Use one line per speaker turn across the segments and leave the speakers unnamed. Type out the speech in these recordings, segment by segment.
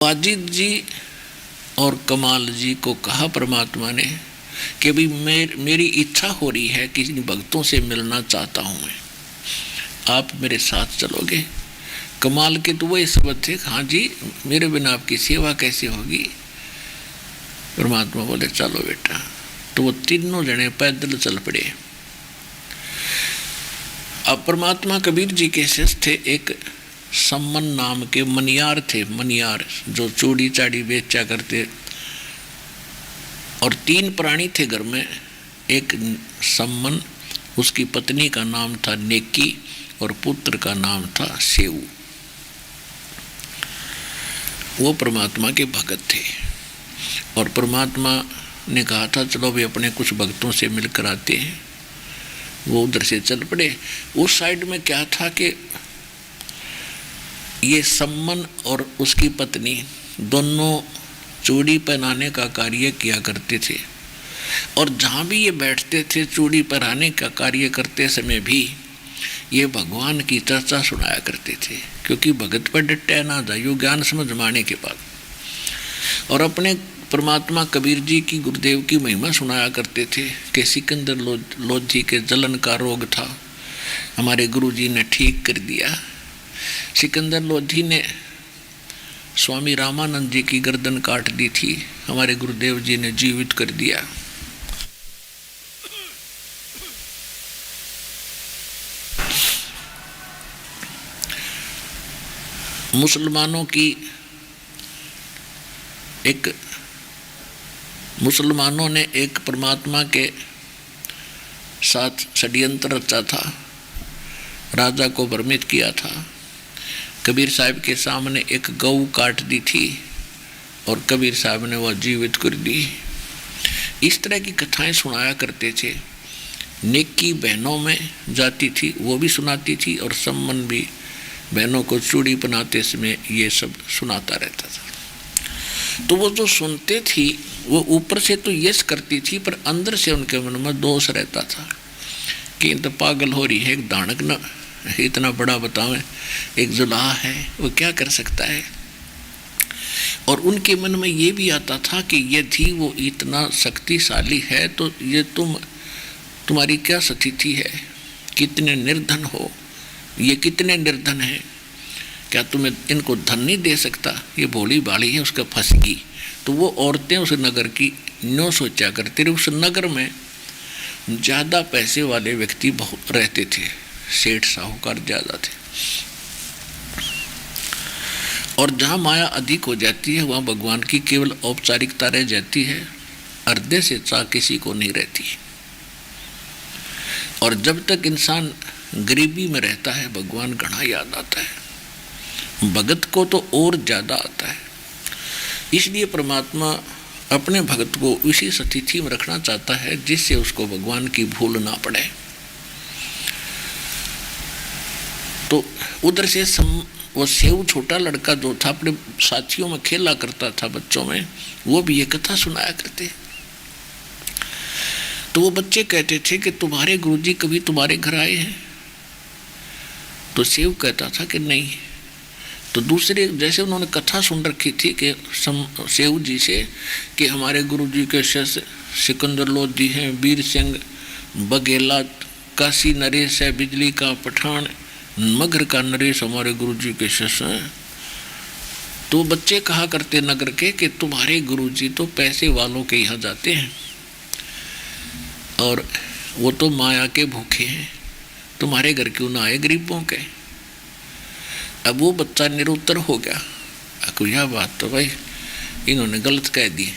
वाजिद जी और कमाल जी को कहा परमात्मा ने कि भाई मेरी इच्छा हो रही है कि इन भक्तों से मिलना चाहता हूँ मैं, आप मेरे साथ चलोगे? कमाल के तो वही शब्द थे, हाँ जी, मेरे बिना आपकी सेवा कैसे होगी? परमात्मा बोले चलो बेटा। तो वो तीनों जने पैदल चल पड़े। अब परमात्मा कबीर जी के शिष्य थे एक सम्मन नाम के मनियार थे, मनियार जो चूड़ी चाड़ी बेचा करते, और 3 प्राणी थे घर में। एक सम्मन, उसकी पत्नी का नाम था नेकी और पुत्र का नाम था सेऊ। वो परमात्मा के भगत थे और परमात्मा ने कहा था चलो भी अपने कुछ भक्तों से मिलकर आते हैं। वो उधर से चल पड़े। उस साइड में क्या था कि ये सम्मन और उसकी पत्नी दोनों चूड़ी पहनाने का कार्य किया करते थे, और जहाँ भी ये बैठते थे चूड़ी पहनाने का कार्य करते समय भी ये भगवान की चर्चा सुनाया करते थे, क्योंकि भगत पर डटे ना जाइयो ज्ञान समझ माने के बाद। और अपने परमात्मा कबीर जी की, गुरुदेव की महिमा सुनाया करते थे कि सिकंदर लोधी के जलन का रोग था, हमारे गुरु जी ने ठीक कर दिया। सिकंदर लोधी ने स्वामी रामानंद जी की गर्दन काट दी थी, हमारे गुरुदेव जी ने जीवित कर दिया। मुसलमानों ने एक परमात्मा के साथ षड्यंत्र रचा था, राजा को भ्रमित किया था। कबीर साहब के सामने एक गऊ काट दी थी और कबीर साहब ने वह जीवित कर दी। इस तरह की कथाएं सुनाया करते थे। नेकी बहनों में जाती थी, वो भी सुनाती थी, और सम्मन भी बहनों को चूड़ी पहनाते समय ये सब सुनाता रहता था। तो वो जो सुनते थी वो ऊपर से तो यश करती थी, पर अंदर से उनके मन में दोष रहता था कि तो पागल हो रही है, एक दानक न इतना बड़ा बतावें, एक जुलाहा है, वो क्या कर सकता है। और उनके मन में ये भी आता था कि यदि वो इतना शक्तिशाली है तो ये तुम्हारी क्या स्थिति है, कितने निर्धन हो, ये कितने निर्धन हैं, क्या तुम्हें इनको धन नहीं दे सकता? ये भोली भाली है, उसका फंसगी। तो वो औरतें उस नगर की न्यों सोचा करते रहे। उस नगर में ज़्यादा पैसे वाले व्यक्ति बहुत रहते थे, सेठ साहूकार ज़्यादा थे, और जहाँ माया अधिक हो जाती है वहाँ भगवान की केवल औपचारिकता रह जाती है, हृदय से चाह किसी को नहीं रहती। और जब तक इंसान गरीबी में रहता है भगवान घना याद आता है, भगत को तो और ज़्यादा आता है। इसलिए परमात्मा अपने भगत को उसी स्थिति में रखना चाहता है जिससे उसको भगवान की भूल ना पड़े। तो उधर से वो सेव छोटा लड़का जो था अपने साथियों में खेला करता था बच्चों में, वो भी ये कथा सुनाया करते। तो वो बच्चे कहते थे कि तुम्हारे गुरुजी कभी तुम्हारे घर आए हैं? तो सेव कहता था कि नहीं। तो दूसरे, जैसे उन्होंने कथा सुन रखी थी कि सेव जी से कि हमारे गुरुजी के शिष्य सिकंदर लोधी हैं, वीर सिंह बघेला, काशी नरेश है, बिजली का पठान, मगर का नरेश हमारे गुरुजी के शिष्य हैं। तो बच्चे कहा करते नगर के कि तुम्हारे गुरुजी तो पैसे वालों के यहाँ जाते हैं और वो तो माया के भूखे हैं, तुम्हारे घर क्यों ना आए गरीबों के? अब वो बच्चा निरुत्तर हो गया, यह बात तो भाई इन्होंने गलत कह दी।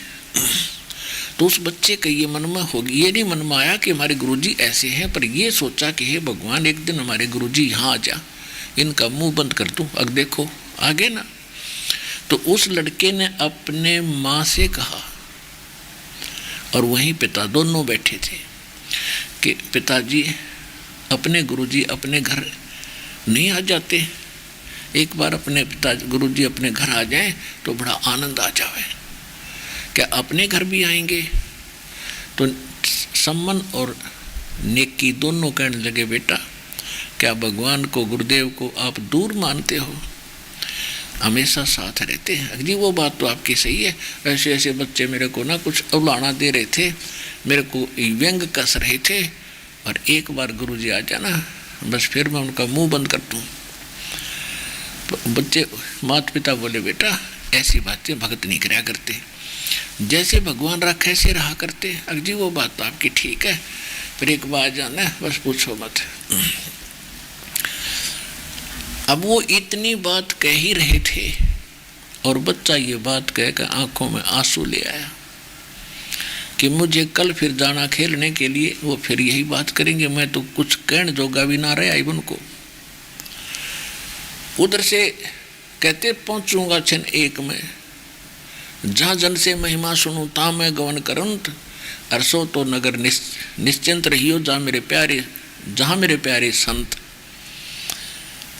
तो उस बच्चे का ये मन में होगी, ये नहीं मन में आया कि हमारे गुरुजी ऐसे हैं, पर ये सोचा कि हे भगवान एक दिन हमारे गुरुजी यहाँ आ जा, इनका मुंह बंद कर दूँ, अब देखो आगे ना। तो उस लड़के ने अपने माँ से कहा, और वहीं पिता दोनों बैठे थे, कि पिताजी अपने गुरुजी अपने घर नहीं आ जाते? एक बार अपने पिता गुरुजी अपने घर आ जाएं तो बड़ा आनंद आ जाए, क्या अपने घर भी आएंगे? तो सम्मन और नेकी दोनों कहने लगे, बेटा क्या भगवान को, गुरुदेव को आप दूर मानते हो? हमेशा साथ रहते हैं। जी वो बात तो आपकी सही है, ऐसे ऐसे बच्चे मेरे को ना कुछ उलाना दे रहे थे, मेरे को व्यंग कस रहे थे, और एक बार गुरुजी आ जाना बस फिर मैं उनका मुंह बंद कर दूँ। बच्चे माता पिता बोले बेटा ऐसी बातें भगत नहीं कराया करते, जैसे भगवान रखे ऐसे रहा करते। जी वो बात तो आपकी ठीक है, फिर एक बार जाना बस पूछो मत। अब वो इतनी बात कह ही रहे थे और बच्चा ये बात कहकर आंखों में आंसू ले आया कि मुझे कल फिर जाना खेलने के लिए, वो फिर यही बात करेंगे, मैं तो कुछ कहने जोगा भी ना रहा उनको। उधर से कहते पहुंचूंगा क्षण एक में, जहाँ जन से महिमा सुनूं ता मैं गवन करंत, अरसो तो नगर निश्चिंत रहियो जहाँ मेरे प्यारे संत।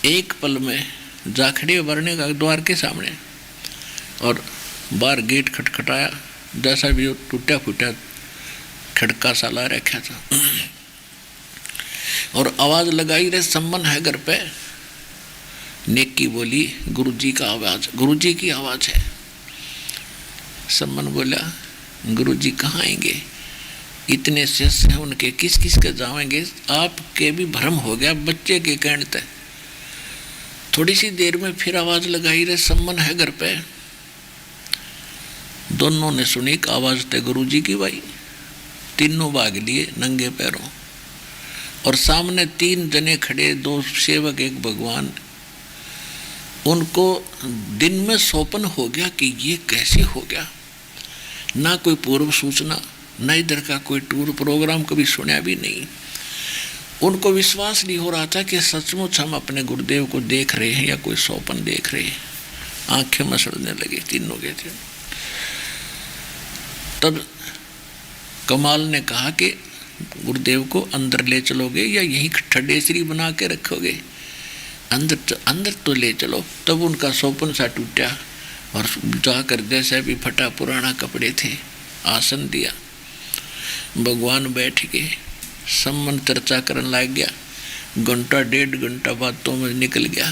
एक पल में जा खड़े वरने का द्वार के सामने, और बाहर गेट खटखटाया, जैसा भी टूटा फूटा खड़का सा ला रखा था, और आवाज़ लगाई रे सम्मन है घर पे। नेकी बोली गुरुजी का आवाज़, गुरुजी की आवाज़ है। सम्मन बोला गुरुजी कहाँ आएंगे, इतने शिष्य हैं उनके, किस किस के जाएंगे, आपके भी भ्रम हो गया बच्चे के कहने तक। थोड़ी सी देर में फिर आवाज़ लगाई रे सम्मन है घर पे। दोनों ने सुनी आवाज़ थे गुरुजी की भाई। तीनों भाग लिए नंगे पैरों, और सामने 3 जने खड़े, 2 सेवक 1 भगवान। उनको दिन में स्वप्न हो गया कि ये कैसे हो गया, ना कोई पूर्व सूचना, ना इधर का कोई टूर प्रोग्राम कभी सुना भी नहीं। उनको विश्वास नहीं हो रहा था कि सचमुच हम अपने गुरुदेव को देख रहे हैं या कोई स्वप्न देख रहे हैं। आंखें मसलने लगे तीनों के थे। तब कमाल ने कहा कि गुरुदेव को अंदर ले चलोगे या यहीं ठडेसरी बना के रखोगे, अंदर तो ले चलो। तब उनका स्वप्न सा टूटा, और जाकर जैसे भी फटा पुराना कपड़े थे आसन दिया, भगवान बैठ गए। सम्मन चर्चा करने लग गया, घंटा 1.5 घंटा बातों में निकल गया।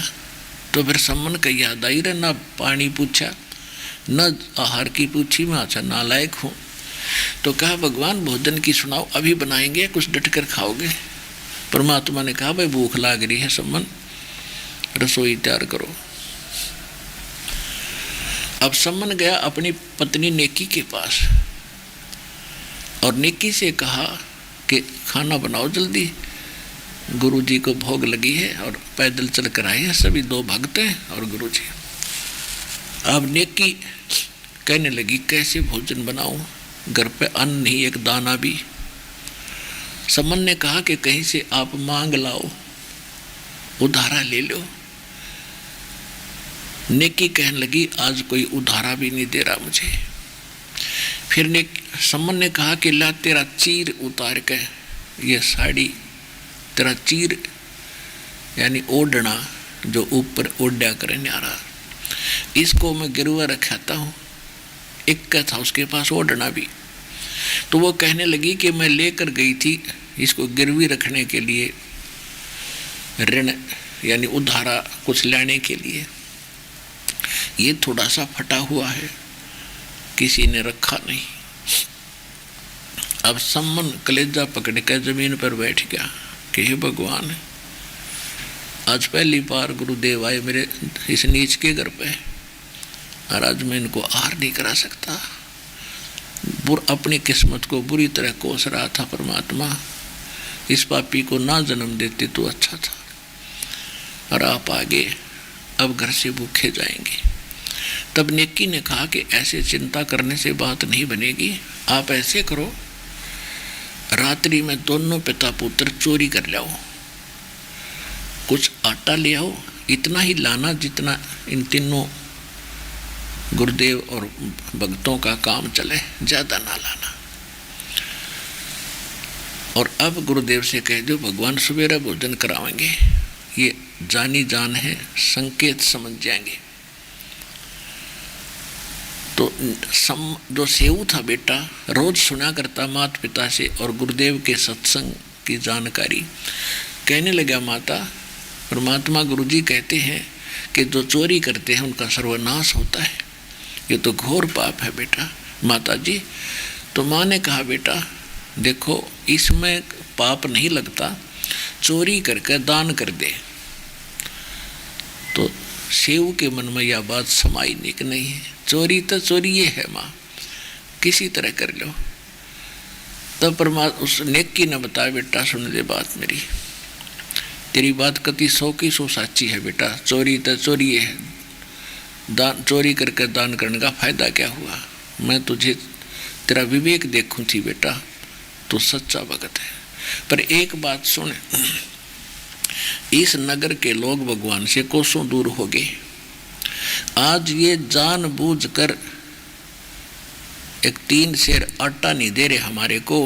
तो फिर सम्मन का याद आई रहा, ना पानी पूछा न आहार की पूछी, मैं अच्छा नालायक हूँ। तो कहा भगवान भोजन की सुनाओ, अभी बनाएंगे, कुछ डट कर खाओगे। परमात्मा ने कहा भाई भूख लाग रही है सम्मन, रसोई तैयार करो। अब सम्मन गया अपनी पत्नी नेकी के पास, और नेकी से कहा कि खाना बनाओ जल्दी, गुरुजी को भोग लगी है, और पैदल चल कर आए हैं सभी 2 भक्त हैं और गुरुजी। अब नेकी कहने लगी कैसे भोजन बनाऊं, घर पे अन्न नहीं, एक दाना भी। सम्मन ने कहा कि कहीं से आप मांग लाओ, उधारा ले लो। नेकी कहने लगी आज कोई उधारा भी नहीं दे रहा मुझे। फिर सम्मन ने कहा कि ला तेरा चीर उतार के, ये साड़ी तेरा चीर यानी ओढ़ना जो ऊपर ओढ़ा करे न्यारा, इसको मैं गिरवा रखाता हूँ। एक का था उसके पास ओढ़ना भी। तो वो कहने लगी कि मैं लेकर गई थी इसको गिरवी रखने के लिए, ऋण यानी उधारा कुछ लेने के लिए। ये थोड़ा सा फटा हुआ है, किसी ने रखा नहीं। अब सम्मन कलेजा पकड़ कर जमीन पर बैठ गया कि हे भगवान, आज पहली बार गुरुदेव आए मेरे इस नीच के घर पे, और आज मैं इनको आहार नहीं करा सकता। अपनी किस्मत को बुरी तरह कोस रहा था परमात्मा, इस पापी को ना जन्म देते तो अच्छा था, और आप आगे अब घर से भूखे जाएंगे। तब नेकी ने कहा कि ऐसे चिंता करने से बात नहीं बनेगी, आप ऐसे करो, रात्रि में दोनों पिता पुत्र चोरी कर लाओ, कुछ आटा ले आओ, इतना ही लाना जितना इन तीनों गुरुदेव और भक्तों का काम चले, ज़्यादा ना लाना। और अब गुरुदेव से कह दो भगवान सवेरा भोजन कराएंगे, ये जानी जान है, संकेत समझ जाएंगे। तो जो सेऊ था बेटा रोज सुना करता माता पिता से और गुरुदेव के सत्संग की जानकारी, कहने लगा माता परमात्मा गुरुजी कहते हैं कि जो चोरी करते हैं उनका सर्वनाश होता है। ये तो घोर पाप है बेटा। माता जी, तो माँ ने कहा बेटा देखो इसमें पाप नहीं लगता, चोरी करके दान कर दे। तो सेव के मन में यह बात समाई नहीं है, चोरी तो चोरी ये है माँ, किसी तरह कर लो। तब परमात्मा उस नेकी ने बताया बेटा सुन ले बात मेरी, तेरी बात कति 100 की 100 साची है बेटा। चोरी तो चोरी है, दान चोरी करके दान करने का फायदा क्या हुआ। मैं तुझे तेरा विवेक देखूं थी बेटा, तो सच्चा भगत है। पर एक बात सुन, इस नगर के लोग भगवान से कोसों दूर हो गए। आज ये जानबूझकर एक 3 सेर आटा नहीं दे रहे हमारे को,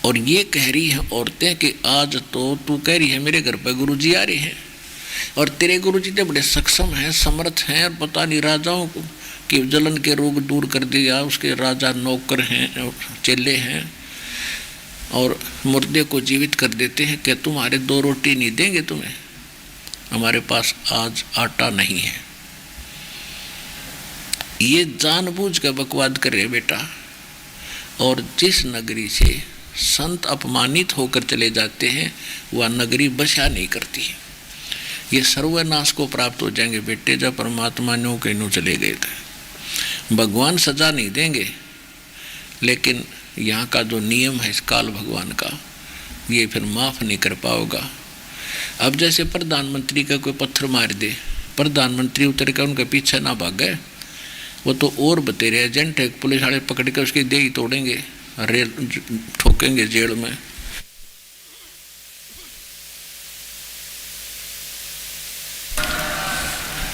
और ये कह रही हैं औरतें कि आज तो तू कह रही है मेरे घर पर गुरुजी आ रहे हैं, और तेरे गुरुजी तो बड़े सक्षम हैं, समर्थ हैं, और पता नहीं राजाओं को कि जलन के रोग दूर कर दिया, उसके राजा नौकर हैं, चेले हैं, और मुर्दे को जीवित कर देते हैं। कि तुम्हारे 2 रोटी नहीं देंगे तुम्हें, हमारे पास आज आटा नहीं है। ये जानबूझ कर बकवाद कर रहे बेटा। और जिस नगरी से संत अपमानित होकर चले जाते हैं वह नगरी बसा नहीं करती। ये सर्वनाश को प्राप्त हो जाएंगे बेटे। जब परमात्मा नो के नो चले गए थे, भगवान सजा नहीं देंगे, लेकिन यहाँ का जो नियम है इस काल भगवान का, ये फिर माफ़ नहीं कर पाओगा। अब जैसे प्रधानमंत्री का कोई पत्थर मार दे, प्रधानमंत्री उतर कर उनके पीछे ना भाग गए, वो तो और बतेरे एजेंट है, पुलिस वाले पकड़ कर उसकी देही तोड़ेंगे, रेल ठोकेंगे जेल में।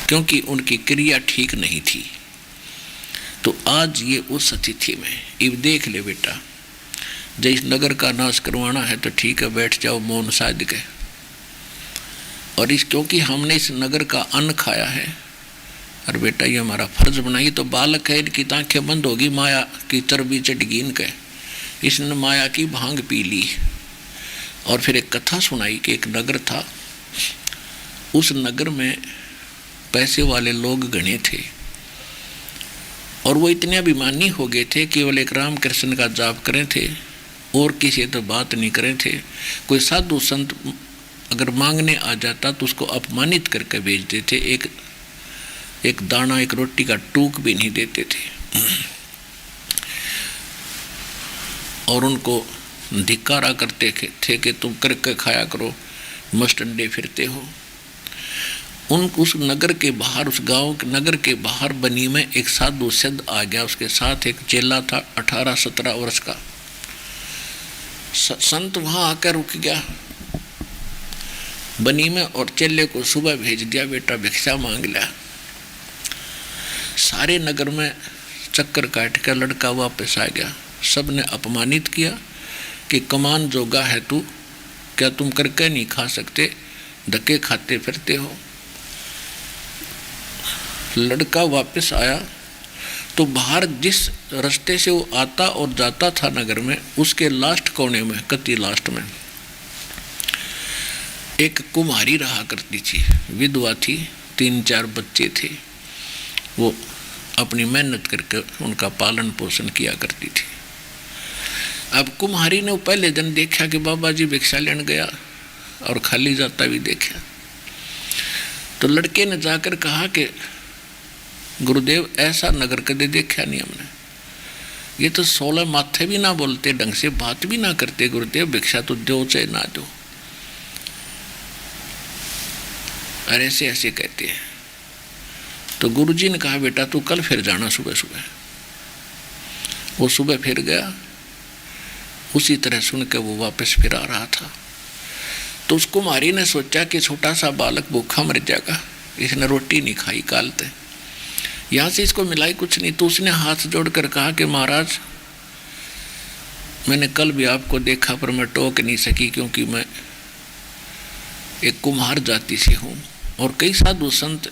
क्योंकि उनकी क्रिया ठीक नहीं थी। तो आज ये उस स्थिति में, इब देख ले बेटा, जब इस नगर का नाश करवाना है तो ठीक है, बैठ जाओ मौन साध के। और इस क्योंकि हमने इस नगर का अन्न खाया है, और बेटा ये हमारा फर्ज बनाइए। तो बालक है, इनकी आंखें बंद होगी, माया की चर्बी चढ़गी इनके, इसने माया की भांग पी ली। और फिर एक कथा सुनाई कि एक नगर था, उस नगर में पैसे वाले लोग गणे थे, और वो इतने अभिमानी हो गए थे, केवल एक राम कृष्ण का जाप करें थे और किसी तो बात नहीं करें थे। कोई साधु संत अगर मांगने आ जाता तो उसको अपमानित करके भेजते थे, एक दाना एक रोटी का टूक भी नहीं देते थे, और उनको धिक्कारा करते थे कि तुम करके खाया करो, मस्टंडे फिरते हो। उस नगर के बाहर, उस गांव के नगर के बाहर बनी में एक साधु सिद्ध आ गया, उसके साथ एक चेला था 18-17 वर्ष का। संत वहां आकर रुक गया बनी में, और चेले को सुबह भेज दिया, बेटा भिक्षा मांग लिया। सारे नगर में चक्कर काट कर लड़का वापस आ गया। सब ने अपमानित किया कि कमान जोगा है तू, क्या तुम करके नहीं खा सकते, धक्के खाते फिरते हो। लड़का वापस आया तो बाहर जिस रास्ते से वो आता और जाता था नगर में, उसके लास्ट कोने में, कति लास्ट में एक कुम्हारी रहा करती थी, विधवा थी, 3-4 बच्चे थे। वो अपनी मेहनत करके उनका पालन पोषण किया करती थी। अब कुम्हारी ने पहले दिन देखा कि बाबा जी भिक्षा लेने गया और खाली जाता भी देखा, तो लड़के ने जाकर कहा कि गुरुदेव ऐसा नगर कदे देखा नहीं हमने, ये तो 16 माथे भी ना बोलते, ढंग से बात भी ना करते, गुरुदेव भिक्षा तो दो चाहे ना दो, और ऐसे ऐसे कहते हैं। तो गुरुजी ने कहा बेटा तू कल फिर जाना सुबह सुबह। वो सुबह फिर गया, उसी तरह सुन के वो वापस फिर आ रहा था। तो उस कुमारी ने सोचा कि छोटा सा बालक भूखा मर जाएगा, इसने रोटी नहीं खाई काल ते, यहाँ से इसको मिलाई कुछ नहीं। तो उसने हाथ जोड़कर कहा कि महाराज मैंने कल भी आपको देखा पर मैं टोक नहीं सकी, क्योंकि मैं एक कुम्हार जाति से हूँ, और कई साधु संत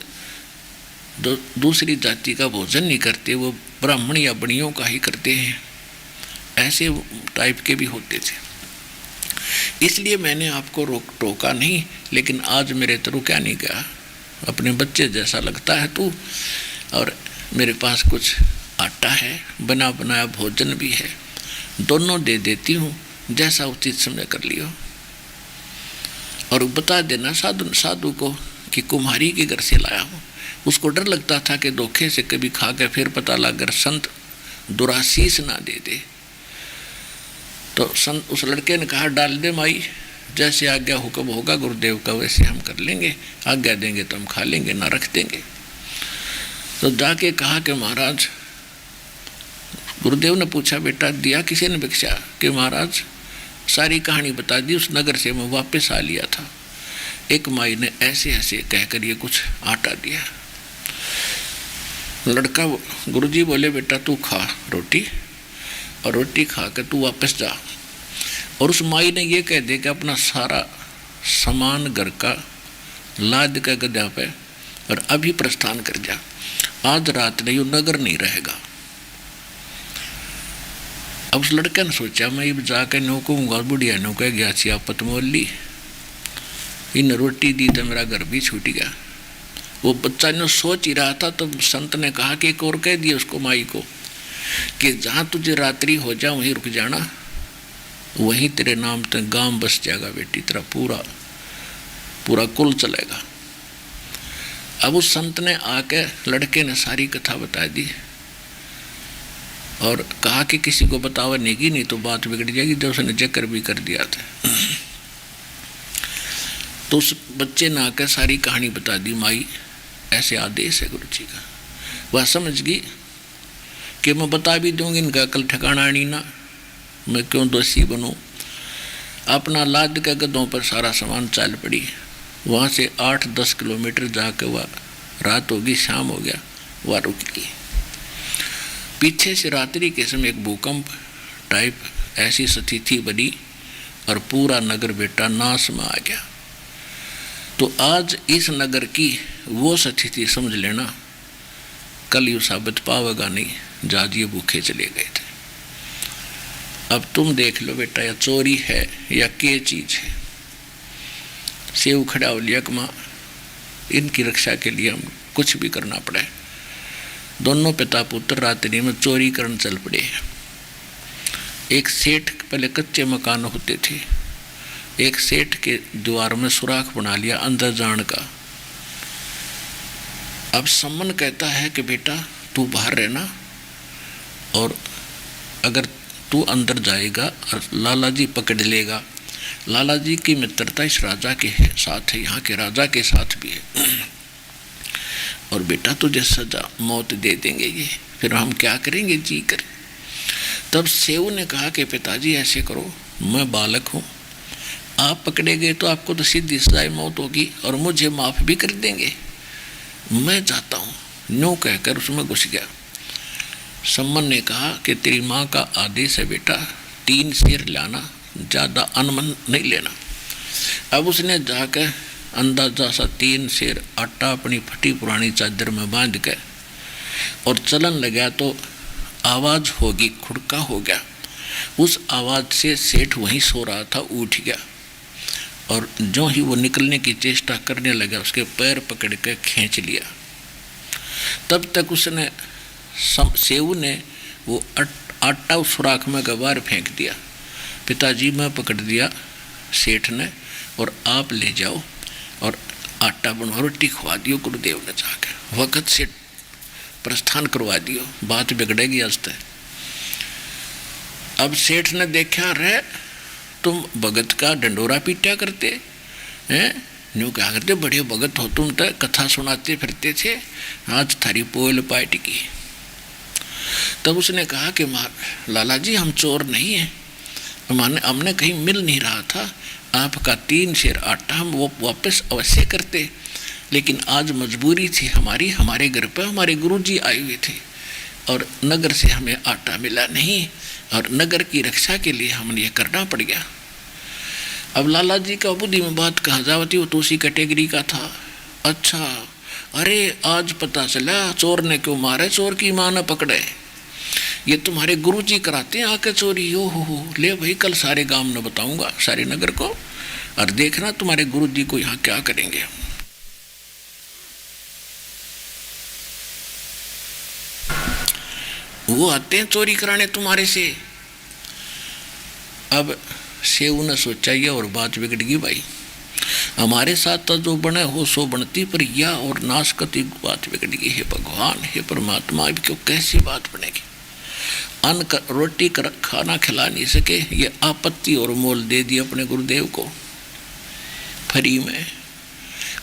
दूसरी जाति का भोजन नहीं करते, वो ब्राह्मण या बणियों का ही करते हैं, ऐसे टाइप के भी होते थे, इसलिए मैंने आपको टोका नहीं। लेकिन आज मेरे तो रुका नहीं गया, अपने बच्चे जैसा लगता है तू, और मेरे पास कुछ आटा है, बना बनाया भोजन भी है, दोनों दे देती हूँ, जैसा उचित समय कर लियो। और बता देना साधु को कि कुम्हारी के घर से लाया हूँ। उसको डर लगता था कि धोखे से कभी खा के फिर पता लग संत दुराशीष ना दे दे। तो संत उस लड़के ने कहा, डाल दे माई, जैसे आज्ञा हुक्म होगा गुरुदेव का वैसे हम कर लेंगे, आज्ञा देंगे तो हम खा लेंगे, ना रख देंगे। तो जाके कहा कि महाराज, गुरुदेव ने पूछा, बेटा दिया किसी ने भिक्षा? कि महाराज सारी कहानी बता दी, उस नगर से मैं वापस आ लिया था, एक माई ने ऐसे ऐसे कहकर ये कुछ आटा दिया। लड़का, गुरुजी बोले, बेटा तू खा रोटी, और रोटी खा कर तू वापस जा, और उस माई ने ये कह दे कि अपना सारा सामान घर का लाद का गद्या पे और अभी प्रस्थान कर जा, आज रात नहीं, नगर नहीं रहेगा। अब उस लड़के ने सोचा, मैं ये जाकर नौकूंगा, बुढ़िया नौका गया सी आपत मोल ली, इन रोटी दी तो मेरा घर भी छूट गया। वो बच्चा ने सोच ही रहा था तो संत ने कहा कि एक और कह दिया उसको, माई को, कि जहाँ तुझे रात्रि हो जा वहीं रुक जाना, वहीं तेरे नाम तक गांव बस जाएगा बेटी, तेरा पूरा पूरा कुल चलेगा। अब उस संत ने आके लड़के ने सारी कथा बता दी और कहा कि किसी को बतावा नहीं तो बात बिगड़ जाएगी, जब उसने जिक्र भी कर दिया था। तो उस बच्चे ने आकर सारी कहानी बता दी, माई ऐसे आदेश है गुरु जी का। वह समझ गई कि मैं बता भी दूंगी, इनका कल ठिकाना नहीं ना, मैं क्यों दोषी बनूं। अपना लाद के गधों पर सारा सामान चाल पड़ी, वहाँ से 8-10 किलोमीटर जाकर वह रात होगी, शाम हो गया, वह रुक गई। पीछे से रात्रि के समय एक भूकंप टाइप ऐसी स्थिति बनी और पूरा नगर बेटा नाश में आ गया। तो आज इस नगर की वो स्थिति समझ लेना, कल यू साबित पावेगा नहीं, जाज ये भूखे चले गए थे। अब तुम देख लो बेटा, या चोरी है या क्या चीज है। सेव खड़ा हो लिया कमा, इनकी रक्षा के लिए हम कुछ भी करना पड़े। दोनों पिता पुत्र रात्रि में चोरी करने चल पड़े। एक सेठ, पहले कच्चे मकान होते थे, एक सेठ के द्वार में सुराख बना लिया अंदर जाने का। अब सम्मन कहता है कि बेटा तू बाहर रहना, और अगर तू अंदर जाएगा और लाला जी पकड़ लेगा, लाला जी की मित्रता इस राजा के साथ है, यहाँ के राजा के साथ भी है, और बेटा तुझे सजा मौत दे देंगे ये, फिर हम क्या करेंगे जी कर। तब सेव ने कहा कि पिताजी ऐसे करो, मैं बालक हूँ, आप पकड़े गए तो आपको तो सीधी सजाए मौत होगी और मुझे माफ़ भी कर देंगे, मैं जाता हूँ। न्यू कहकर उसमें घुस गया। सम्मन ने कहा कि तेरी माँ का आदेश है बेटा, 3 शेर लाना, ज़्यादा अनमन नहीं लेना। अब उसने जाकर अंदाजा सा 3 शेर आटा अपनी फटी पुरानी चादर में बांध के और चलन लगा, तो आवाज़ होगी, खुड़का हो गया। उस आवाज़ से सेठ वहीं सो रहा था उठ गया, और जो ही वो निकलने की चेष्टा करने लगा उसके पैर पकड़ के खींच लिया। तब तक उसने सेव ने वो आटा उस सुराख में बाहर फेंक दिया। पिताजी मैं पकड़ दिया सेठ ने, और आप ले जाओ और आटा बनवा रोटी खवा दियो गुरुदेव ने जाकर, वक़्त से प्रस्थान करवा दियो, बात बिगड़ेगी आज तक। अब सेठ ने देखा, रे तुम भगत का डंडोरा पीटा करते हैं, न्यू क्या करते, बड़े भगत हो तुम, तो कथा सुनाते फिरते थे, आज थारी पोल पाट की। तब उसने कहा कि लाला जी हम चोर नहीं हैं, हमने कहीं मिल नहीं रहा था, आपका 3 शेर आटा हम वो वापस अवश्य करते, लेकिन आज मजबूरी थी हमारी, हमारे घर पर हमारे गुरुजी आए हुए थे और नगर से हमें आटा मिला नहीं, और नगर की रक्षा के लिए हमने ये करना पड़ गया। अब लाला जी का बुद्धि में बात कहाँ जावती, वो तो उसी कैटेगरी का था। अच्छा, अरे आज पता चला चोर ने क्यों मारे, चोर की माँ न पकड़े, ये तुम्हारे गुरुजी कराते हैं आके चोरी। हो ले भाई, कल सारे गांव में बताऊंगा, सारे नगर को, और देखना तुम्हारे गुरुजी को यहाँ क्या करेंगे। वो आते हैं चोरी कराने तुम्हारे से। अब सेऊ ने सोचा ये और बात बिगड़ गई भाई, हमारे साथ तो जो बने हो सो बनती, पर यह और नाश कति बात बिगड़ गई। हे भगवान, हे परमात्मा, अब क्यों कैसी बात बनेगी। अन्न रोटी खाना खिला नहीं सके, ये आपत्ति और मोल दे दी अपने गुरुदेव को फ्री में।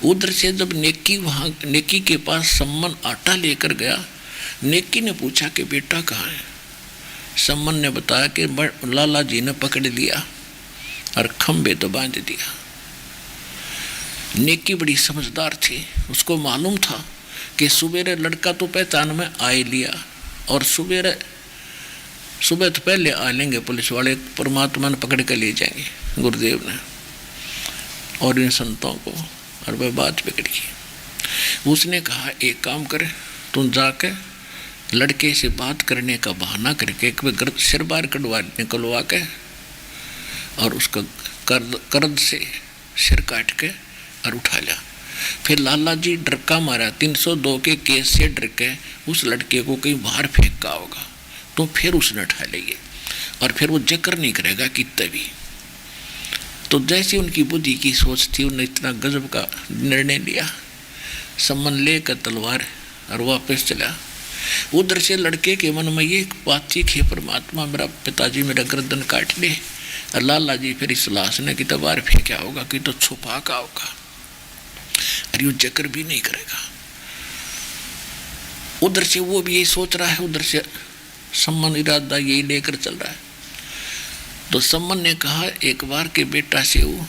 उधर से जब नेकी वहाँ नेकी के पास सम्मन आटा लेकर गया, नेकी ने पूछा कि बेटा कहाँ है। सम्मन ने बताया कि लाला जी ने पकड़ लिया और खंबे तो बांध दिया। नेकी बड़ी समझदार थी, उसको मालूम था कि सुबेरे लड़का तो पहचान में आ ही लिया, और सुबह तो पहले आ लेंगे पुलिस वाले, परमात्मा ने पकड़ कर ले जाएंगे गुरुदेव ने और इन संतों को, और वह बात बिगड़ गई। उसने कहा एक काम करे, तुम जाके लड़के से बात करने का बहाना करके एक सिर बार निकलवा के और उसका कर्द से सिर काट के और उठा लिया। फिर लाला जी डरका मारा, 302 के केस से डर के उस लड़के को कहीं बाहर फेंक का होगा, तो फिर उसने उठा लिए और फिर वो जिक्र नहीं करेगा कितने भी। तो जैसी उनकी बुद्धि की सोच थी, उन्होंने इतना गजब का निर्णय लिया, सम्मन लेकर तलवार और वापस चला। उधर से लड़के के मन में ये बात थी कि परमात्मा, मेरा पिताजी मेरा गर्दन काट ले, और लाला जी फिर इस लाश ने कि तो बाहर फेंका होगा, कि तो छुपा का होगा, और ये जिक्र भी नहीं करेगा। उधर से वो भी यही सोच रहा है, उधर से सम्मन इरादा यही लेकर चल रहा है। तो सम्मन ने कहा एक बार के बेटा से वो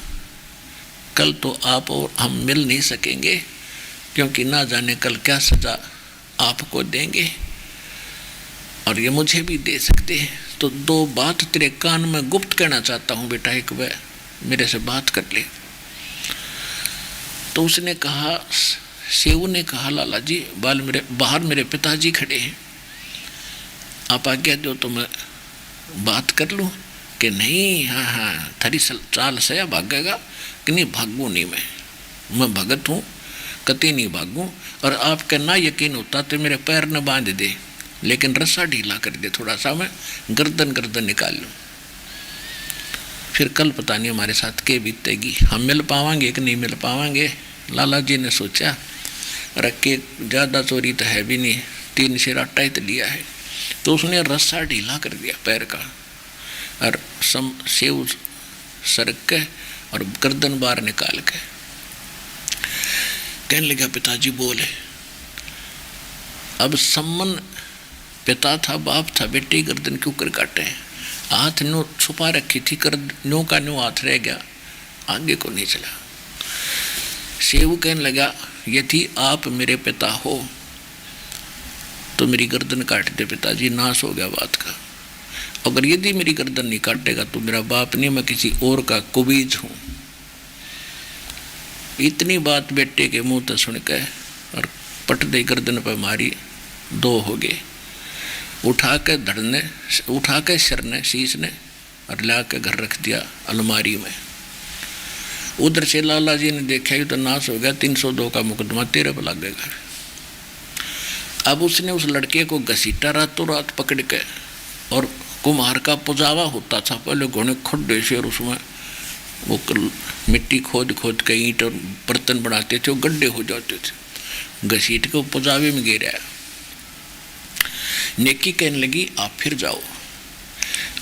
कल तो आप और हम मिल नहीं सकेंगे, क्योंकि ना जाने कल क्या सजा आपको देंगे और ये मुझे भी दे सकते हैं। तो दो बात तेरे कान में गुप्त कहना चाहता हूँ बेटा, एक बार मेरे से बात कर ले। तो उसने कहा, सेऊ ने कहा लाला जी बाहर मेरे पिताजी खड़े हैं, आप आज्ञा दो तो मैं बात कर लूँ। कि नहीं, हाँ थारी चाल से भागेगा कि नहीं, भागूँ नहीं, मैं भगत हूँ, कति नहीं भागूँ। और आपका ना यकीन होता तो मेरे पैर न बांध दे, लेकिन रस्सा ढीला कर दे थोड़ा सा, मैं गर्दन निकाल लूँ। फिर कल पता नहीं हमारे साथ के बीतेगी, हम मिल पावांगे कि नहीं मिल पावांगे। लाला जी ने सोचा रखे ज़्यादा चोरी तो है भी नहीं, 3 शेर आटा ही तो लिया है। तो उसने रस्सा ढीला कर दिया पैर का, और सेव सरक के और गर्दन बाहर निकाल के कहने लगा पिताजी बोले। अब सम्मन पिता था, बाप था, बेटे गर्दन क्यों कर काटे हैं, हाथ नो छुपा रखी थी, कर नो का नो हाथ रह गया, आगे को नहीं चला। सेव कहने लगा यदि आप मेरे पिता हो तो मेरी गर्दन काट दे पिताजी, नाश हो गया बात का। अगर यदि मेरी गर्दन नहीं काटेगा तो मेरा बाप नहीं, मैं किसी और का कुबीज हूँ। इतनी बात बेटे के मुंह तक सुन के और पट दे गर्दन पर मारी, 2 हो गए। उठा के सिर ने शीश ने और ला के घर रख दिया अलमारी में। उधर से लाला जी ने देखा ये तो नाश हो गया, 302 का मुकदमा तेरे पर लगेगा। अब उसने उस लड़के को घसीटा रातों रात पकड़ के, और कुम्हार का पुजावा होता था पहले, घोड़े खड्डे से, और उसमें वो मिट्टी खोद के ईंट और बर्तन बनाते थे, वो गड्ढे हो जाते थे, घसीट के पुजावे में गिरा। नेकी कहने लगी आप फिर जाओ,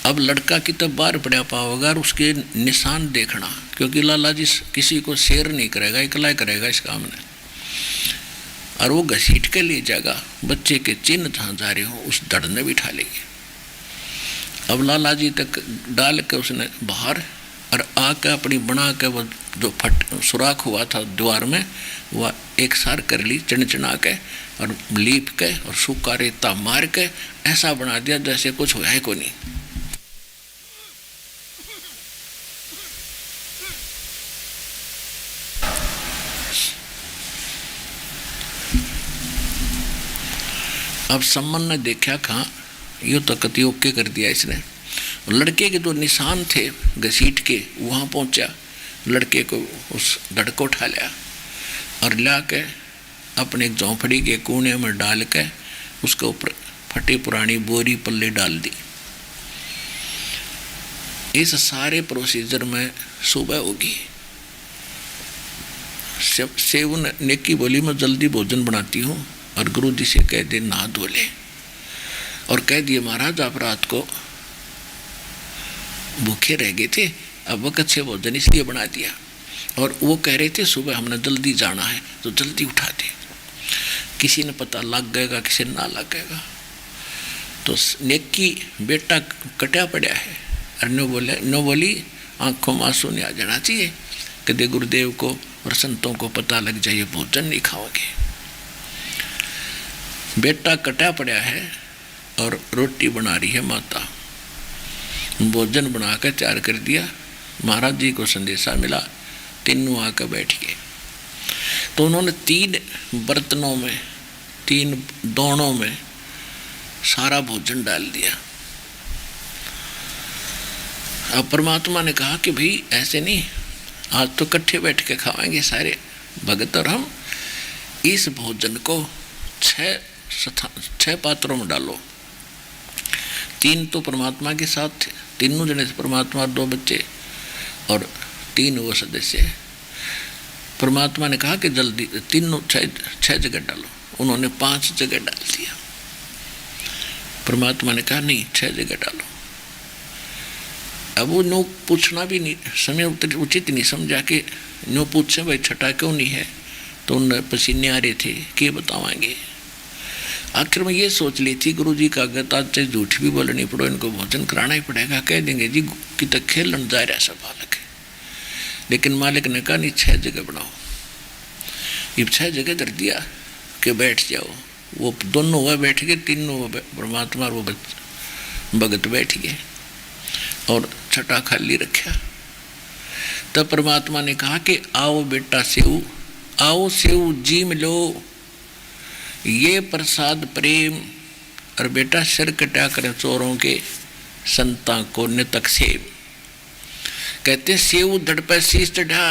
अब लड़का की तब बाहर पड़ा पाओगा और उसके निशान देखना, क्योंकि लाला जी किसी को शेयर नहीं करेगा, इकला करेगा इस काम ने, और वो घसीट के ले जाएगा। बच्चे के चिन्ह जहाँ जा रहे हो उस धड़ ने बिठा लेगी। अब लाला जी तक डाल के उसने बाहर, और आके अपनी बना के वो जो सुराख हुआ था द्वार में, वह एक सार कर ली चढ़ा के और लीप के और सूखा रेता मार के ऐसा बना दिया जैसे कुछ हुआ है को नहीं। अब सम्मन ने देखा कहाँ, यूँ तो कति ओके कर दिया इसने। लड़के के जो निशान थे घसीट के वहाँ पहुँचा, लड़के को उस धड़ को उठा लिया और ला के अपने एक झोंपड़ी के कोने में डाल के उसके ऊपर फटी पुरानी बोरी पल्ले डाल दी। इस सारे प्रोसीजर में सुबह होगी। सेवन नेकी बोली मैं जल्दी भोजन बनाती हूँ और गुरु जी से कह दे नहा धो ले, और कह दिए महाराज आप रात को भूखे रह गए थे, अब वक्त से भोजन इसलिए बना दिया, और वो कह रहे थे सुबह हमने जल्दी जाना है तो जल्दी उठा दे, किसी ने पता लग गएगा किसी ने ना लग गएगा। तो नेकी बेटा कटा पड़ा है, और नो बोली आंखों में आंसू नहीं आ जाना चाहिए, कदे गुरुदेव को और संतों को पता लग जाए भोजन नहीं खाओगे। बेटा कटा पड़ा है और रोटी बना रही है माता, भोजन बनाकर तैयार कर दिया। महाराज जी को संदेशा मिला, तीनों आकर बैठ गए। तो उन्होंने 3 बर्तनों में 3 दोनों में सारा भोजन डाल दिया। अब परमात्मा ने कहा कि भाई ऐसे नहीं, आज तो इकट्ठे बैठ के खाएंगे सारे भगत और हम। इस भोजन को 6 पात्रों में डालो। 3 तो परमात्मा के साथ थे, तीनों जने परमात्मा, 2 बच्चे और 3 वो सदस्य। परमात्मा ने कहा कि जल्दी तीनों 6 जगह डालो, उन्होंने 5 जगह डाल दिया। परमात्मा ने कहा नहीं 6 जगह डालो। अब वो नो पूछना भी नहीं, समय उचित नहीं समझा कि नो पूछे भाई छठा क्यों नहीं है, तो उन पसीने आ रहे थे कि बतावाएंगे। आखिर में ये सोच ली थी गुरु जी का अगर आज चाहे झूठ भी बोलनी पड़ो इनको भोजन कराना ही पड़ेगा, कह देंगे जी कि तक खेलन जा रहा सब बालक है। लेकिन मालिक ने कहा नहीं 6 जगह बनाओ। ये 6 जगह धर दिया कि बैठ जाओ। वो दोनों वह बैठ गए, तीनों परमात्मा और वो भगत बैठ गए और छठा खाली रखा। तब परमात्मा ने कहा कि आओ बेटा सेऊ, आओ सेऊ जी मिलो, ये प्रसाद प्रेम, और बेटा सिर कटा कर चोरों के संता को नितक सेव। कहते सेऊ धड़ पर शीश चढ़ा,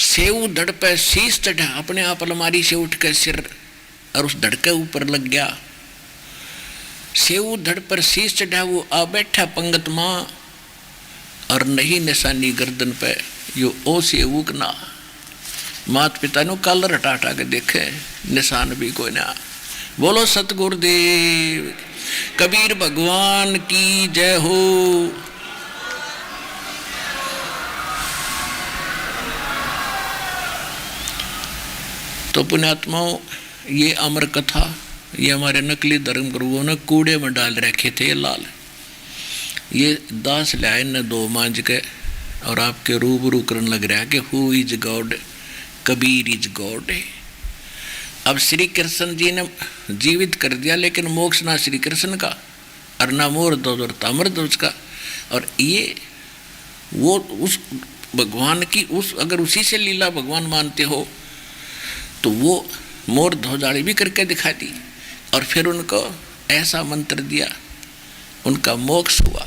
सेऊ धड़ पर शीश चढ़ा, अपने आप अलमारी से उठ कर सिर और उस धड़ के ऊपर लग गया। सेऊ धड़ पर शीश चढ़ा, वो आ बैठा पंगत माँ, और नहीं निशानी गर्दन पे यो ओ सेऊ ना। मात पिता ने कलर हटा हटा के देखे, निशान भी कोई ना। बोलो सतगुरुदेव कबीर भगवान की जय हो। तो पुण्यात्माओं, ये अमर कथा ये हमारे नकली धर्म गुरुओं ने कूड़े में डाल रखे थे। ये लाल ये दास लाए ने 2 मांझ के और आपके रूबरू करने लग रहा है कि who is God, Kabir is God. अब श्री कृष्ण जी ने जीवित कर दिया, लेकिन मोक्ष ना श्री कृष्ण का और ना मोर ध्वज और ताम्र ध्वज का। और ये वो उस भगवान की उस अगर उसी से लीला भगवान मानते हो तो वो मोर ध्वजाड़ी भी करके दिखा दी, और फिर उनको ऐसा मंत्र दिया, उनका मोक्ष हुआ।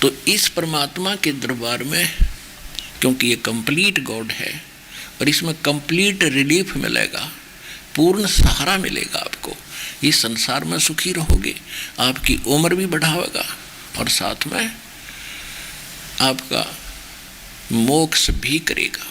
तो इस परमात्मा के दरबार में, क्योंकि ये कंप्लीट गॉड है और इसमें कंप्लीट रिलीफ मिलेगा, पूर्ण सहारा मिलेगा आपको। इस संसार में सुखी रहोगे, आपकी उम्र भी बढ़ावेगा और साथ में आपका मोक्ष भी करेगा।